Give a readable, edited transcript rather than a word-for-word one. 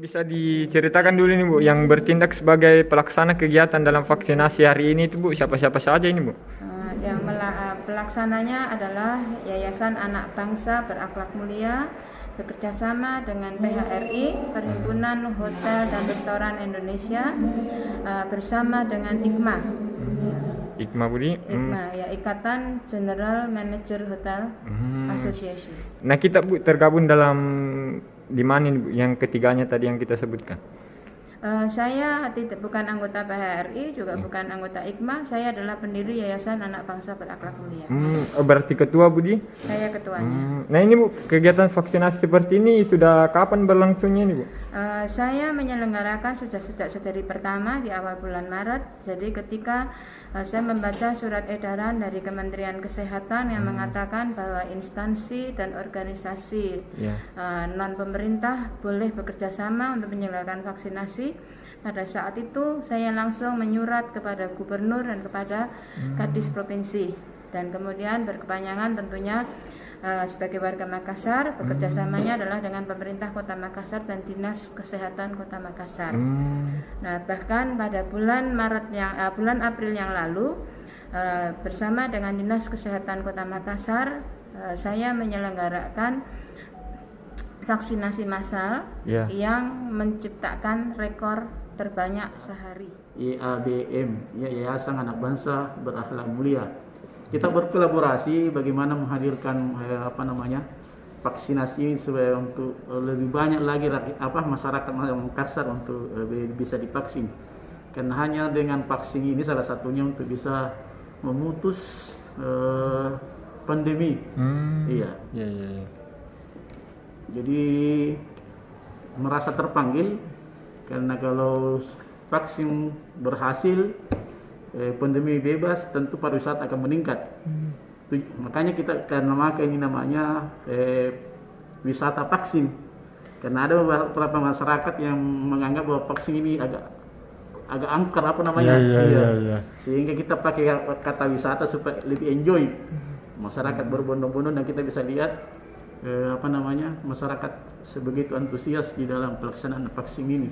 bisa diceritakan dulu nih Bu, yang bertindak sebagai pelaksana kegiatan dalam vaksinasi hari ini itu Bu, siapa-siapa saja ini Bu? Pelaksananya adalah Yayasan Anak Bangsa Berakhlak Mulia bekerjasama dengan PHRI, Perhimpunan Hotel dan Restoran Indonesia, bersama dengan IKMA. IKMA Budi? IKMA, ya Ikatan General Manager Hotel Association. Nah kita Bu tergabung dalam di mana ini Bu, yang ketiganya tadi yang kita sebutkan? Saya bukan anggota PHRI, juga bukan anggota IKMA. Saya adalah pendiri Yayasan Anak Bangsa Berakhlak Mulia. Berarti ketua Budi? Saya ketuanya. Nah ini Bu, kegiatan vaksinasi seperti ini sudah kapan berlangsungnya ini Bu? Saya menyelenggarakan sejak dari pertama di awal bulan Maret. Jadi ketika saya membaca surat edaran dari Kementerian Kesehatan yang mengatakan bahwa instansi dan organisasi non pemerintah boleh bekerja sama untuk menyelenggarakan vaksinasi. Pada saat itu saya langsung menyurat kepada gubernur dan kepada Kadis provinsi, dan kemudian berkepanjangan tentunya sebagai warga Makassar, bekerjasamanya adalah dengan pemerintah Kota Makassar dan Dinas Kesehatan Kota Makassar. Nah, bahkan pada bulan April yang lalu, bersama dengan Dinas Kesehatan Kota Makassar, saya menyelenggarakan vaksinasi massal yang menciptakan rekor terbanyak sehari. YABM, Yayasan Anak Bangsa Berakhlak Mulia. Kita berkolaborasi bagaimana menghadirkan vaksinasi supaya untuk lebih banyak lagi masyarakat Makassar untuk bisa divaksin. Karena hanya dengan vaksin ini salah satunya untuk bisa memutus pandemi. Iya. Jadi merasa terpanggil karena kalau vaksin berhasil, pandemi bebas, tentu pariwisata akan meningkat. Makanya kita akan memakai ini namanya wisata vaksin. Karena ada beberapa masyarakat yang menganggap bahwa vaksin ini agak angker sehingga kita pakai kata wisata supaya lebih enjoy. Masyarakat berbondong-bondong dan kita bisa lihat masyarakat sebegitu antusias di dalam pelaksanaan vaksin ini.